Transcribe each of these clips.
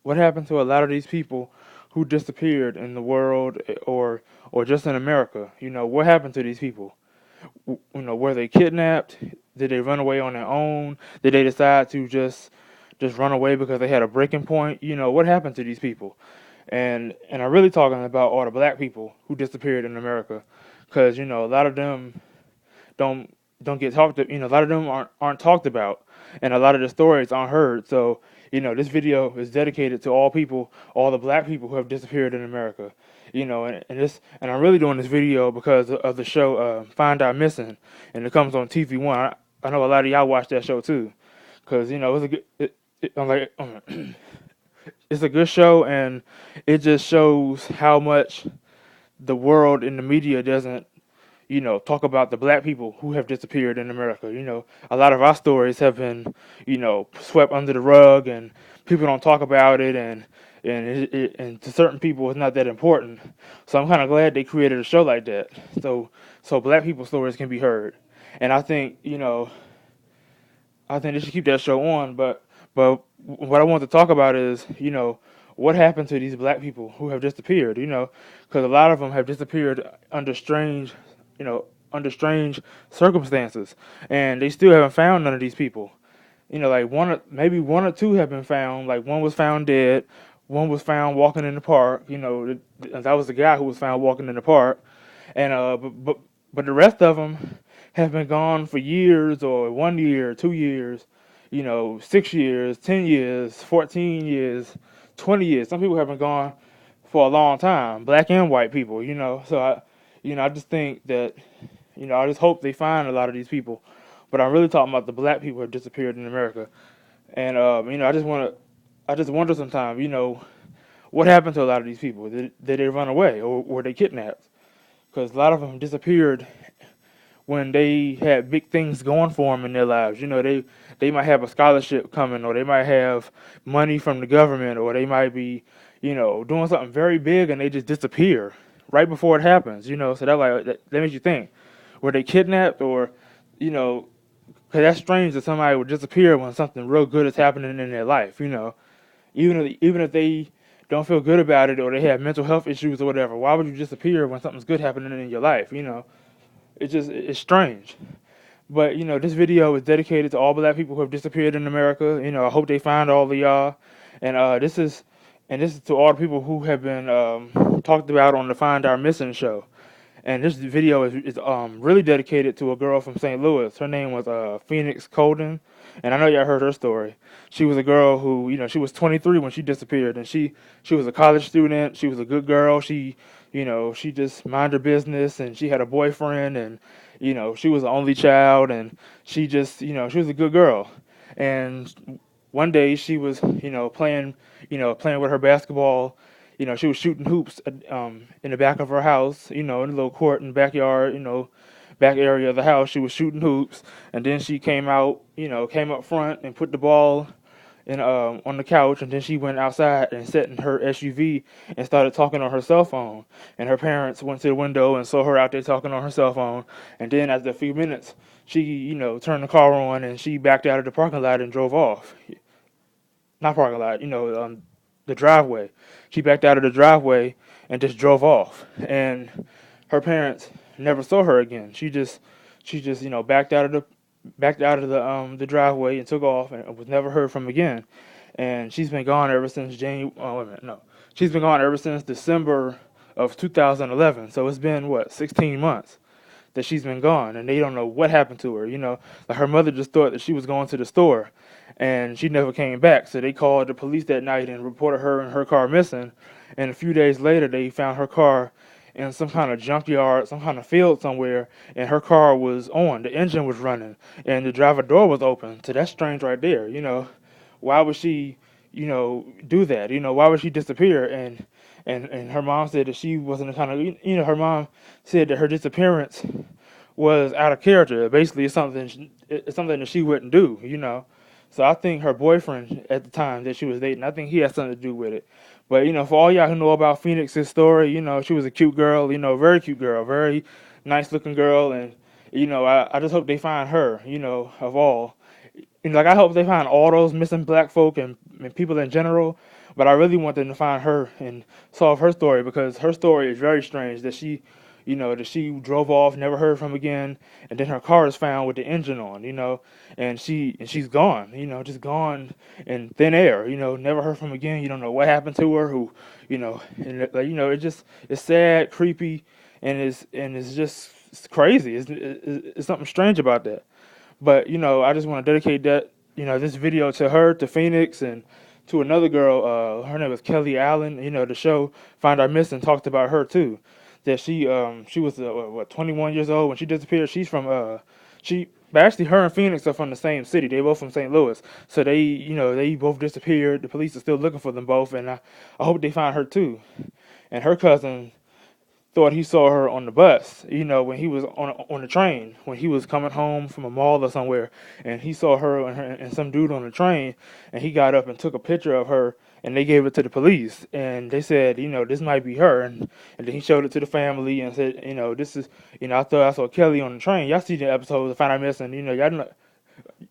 what happened to a lot of these people who disappeared in the world, or just in America? What happened to these people? Were they kidnapped? Did they run away on their own? Did they decide to just run away because they had a breaking point? What happened to these people? And I'm really talking about all the black people who disappeared in America, because a lot of them don't don't get talked to. A lot of them aren't talked about, and a lot of the stories aren't heard. So this video is dedicated to all people, all the black people who have disappeared in America. And I'm really doing this video because of the show Find Our Missing, and it comes on TV1. I know a lot of y'all watch that show too, because it's a good. I'm like, it's a good show, and it just shows how much the world and the media doesn't talk about the black people who have disappeared in America. A lot of our stories have been, swept under the rug, and people don't talk about it, and to certain people, it's not that important. So I'm kind of glad they created a show like that, so black people's stories can be heard. And I think they should keep that show on. But what I want to talk about is, what happened to these black people who have disappeared. Because a lot of them have disappeared under strange, you know, under strange circumstances, and they still haven't found none of these people. Like maybe one or two have been found. Like one was found dead, one was found walking in the park. That was the guy who was found walking in the park, and but the rest of them have been gone for years, or 1 year, 2 years, 6 years, 10 years, 14 years, 20 years. Some people have been gone for a long time, black and white people. So I just think that I just hope they find a lot of these people. But I'm really talking about the black people who have disappeared in America. And I just wonder sometimes, what happened to a lot of these people? Did they run away, or were they kidnapped? Because a lot of them disappeared when they had big things going for them in their lives. They might have a scholarship coming, or they might have money from the government, or they might be, doing something very big, and they just disappear right before it happens. So that makes you think: were they kidnapped, or, you know, because that's strange that somebody would disappear when something real good is happening in their life. Even if they don't feel good about it, or they have mental health issues or whatever. Why would you disappear when something's good happening in your life? It's strange. But this video is dedicated to all black people who have disappeared in America. I hope they find all of y'all. And this is to all the people who have been talked about on the Find Our Missing show. And this video is really dedicated to a girl from St. Louis. Her name was Phoenix Colden, and I know y'all heard her story. She was a girl who, she was 23 when she disappeared, and she was a college student. She was a good girl. She just minded her business, and she had a boyfriend, and she was the only child, and she was a good girl. And one day she was, playing with her basketball. She was shooting hoops in the back of her house, in the little court in the backyard, back area of the house. She was shooting hoops, and then she came out, came up front and put the ball on the couch, and then she went outside and sat in her SUV and started talking on her cell phone. And her parents went to the window and saw her out there talking on her cell phone. And then after a few minutes, she, turned the car on, and she backed out of the parking lot and drove off. Not parking lot, the driveway. She backed out of the driveway and just drove off. And her parents never saw her again. She just backed out of the driveway and took off, and was never heard from again. And she's been gone ever since January. Oh, wait a minute, no, she's been gone ever since December of 2011. So it's been, what, 16 months that she's been gone, and they don't know what happened to her. Like, her mother just thought that she was going to the store, and she never came back. So they called the police that night and reported her and her car missing. And a few days later, they found her car in some kind of junkyard, some kind of field somewhere, and her car was on. The engine was running, and the driver door was open. So that's strange right there. Why would she, do that? Why would she disappear? And her mom said that she wasn't the kind of, her mom said that her disappearance was out of character. Basically, it's something that she wouldn't do. So I think her boyfriend at the time that she was dating, I think he had something to do with it. But for all y'all who know about Phoenix's story, she was a cute girl, very cute girl, very nice looking girl, and I just hope they find her, of all. Like, I hope they find all those missing black folk, and and people in general. But I really want them to find her and solve her story, because her story is very strange. That she drove off, never heard from again, and then her car is found with the engine on, and she's gone, just gone in thin air, never heard from again. You don't know what happened to her, and it's sad, creepy, and it's just it's crazy. It's something strange about that. But I just want to dedicate that this video to her, to Phoenix, and to another girl. Her name is Kelly Allen. The show Find Our Missing talked about her too. That she was 21 years old when she disappeared. She's from but actually her and Phoenix are from the same city. They both from St. Louis. So they both disappeared. The police are still looking for them both, and I hope they find her too. And her cousin thought he saw her on the bus, when he was on the train, when he was coming home from a mall or somewhere, and he saw her and some dude on the train, and he got up and took a picture of her, and they gave it to the police, and they said, this might be her, and then he showed it to the family and said, this is, I thought I saw Kelly on the train. Y'all see the episode of Find I Missing, y'all know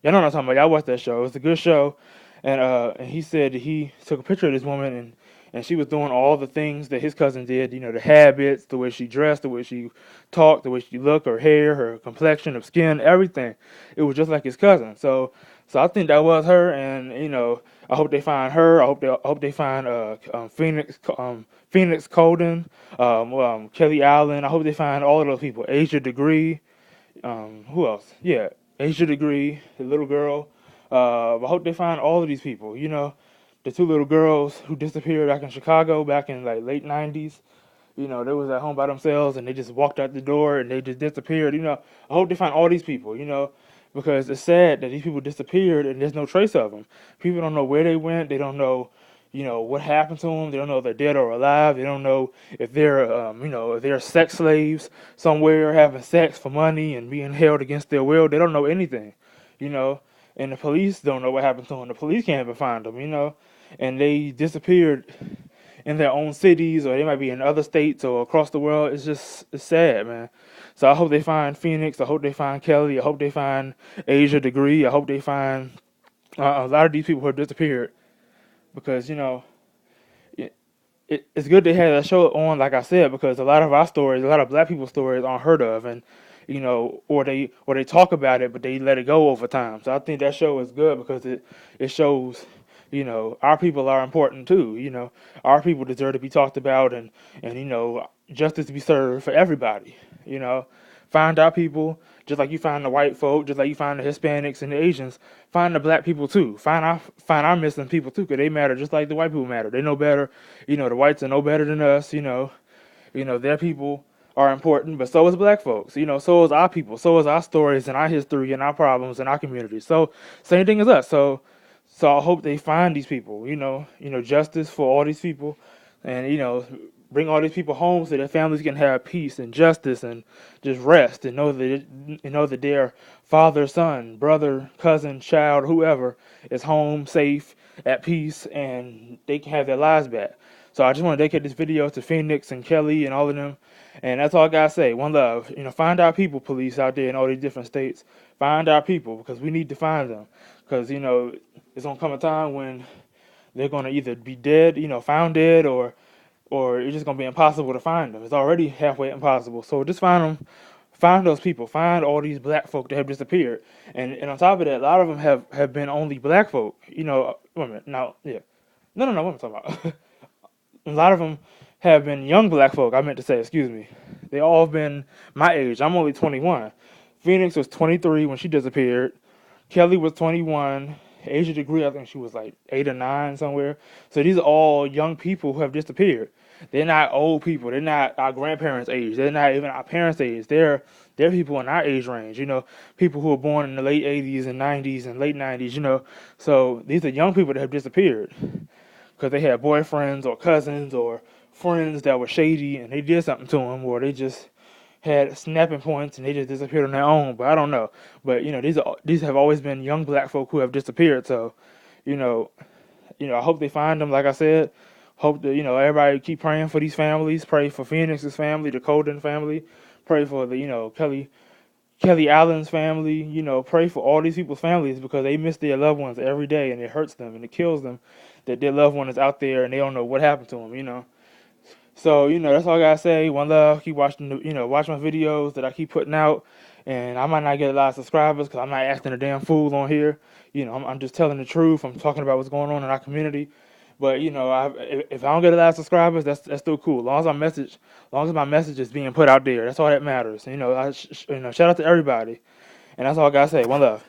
what I'm talking about. Y'all watch that show. It was a good show, and he said that he took a picture of this woman, and she was doing all the things that his cousin did, the habits, the way she dressed, the way she talked, the way she looked, her hair, her complexion, her skin, everything. It was just like his cousin. So I think that was her, and I hope they find her. I hope they find Phoenix Colden, Kelly Allen. I hope they find all of those people. Asia Degree, who else? Yeah, Asia Degree, the little girl. I hope they find all of these people. The two little girls who disappeared back in Chicago back in like late 90s. They was at home by themselves and they just walked out the door and they just disappeared. I hope they find all these people, because it's sad that these people disappeared and there's no trace of them. People don't know where they went. They don't know, what happened to them. They don't know if they're dead or alive. They don't know if they're sex slaves somewhere having sex for money and being held against their will. They don't know anything, and the police don't know what happened to them. The police can't even find them, and they disappeared in their own cities, or they might be in other states or across the world. It's sad, man. So I hope they find Phoenix. I hope they find Kelly. I hope they find Asia Degree. I hope they find a lot of these people who have disappeared, because it's good to have that show on, like I said, because a lot of our stories, a lot of black people's stories aren't heard of, and or they talk about it, but they let it go over time. So I think that show is good because it shows, our people are important too. Our people deserve to be talked about, and justice to be served for everybody. Find our people, just like you find the white folk, just like you find the Hispanics and the Asians. Find the black people too. Find our missing people too, because they matter just like the white people matter. They know better. The whites are no better than us. Their people are important, but so is black folks. So is our people. So is our stories and our history and our problems and our communities. So same thing as us. So I hope they find these people. Justice for all these people, and bring all these people home so their families can have peace and justice and just rest and know that their father, son, brother, cousin, child, whoever is home, safe, at peace, and they can have their lives back. So I just want to dedicate this video to Phoenix and Kelly and all of them. And that's all I gotta say. One love. Find our people, police out there in all these different states. Find our people, because we need to find them. Because, it's gonna come a time when they're gonna either be dead, found dead, or it's just gonna be impossible to find them. It's already halfway impossible. So just find those people. Find all these black folk that have disappeared. And on top of that, a lot of them have been only black folk. Wait a minute. Now, yeah. No, what am I talking about? A lot of them have been young black folk, I meant to say, excuse me. They all have been my age. I'm only 21. Phoenix was 23 when she disappeared. Kelly was 21. Asia Degree, I think she was like 8 or 9 somewhere. So these are all young people who have disappeared. They're not old people. They're not our grandparents' age. They're not even our parents' age. They're people in our age range, people who were born in the late 80s and 90s and late 90s, So these are young people that have disappeared because they had boyfriends or cousins or friends that were shady and they did something to them, or they just had snapping points and they just disappeared on their own. But I don't know. But these have always been young black folk who have disappeared. So, I hope they find them. Like I said, hope that everybody keep praying for these families. Pray for Phoenix's family, the Colden family. Pray for the Kelly Kelly Allen's family. Pray for all these people's families because they miss their loved ones every day, and it hurts them and it kills them that their loved one is out there and they don't know what happened to them. So, that's all I gotta say. One love. Keep watching, watch my videos that I keep putting out. And I might not get a lot of subscribers because I'm not acting a damn fool on here. I'm just telling the truth. I'm talking about what's going on in our community. But if I don't get a lot of subscribers, that's still cool. As long as my message is being put out there, that's all that matters. Shout out to everybody. And that's all I gotta say. One love.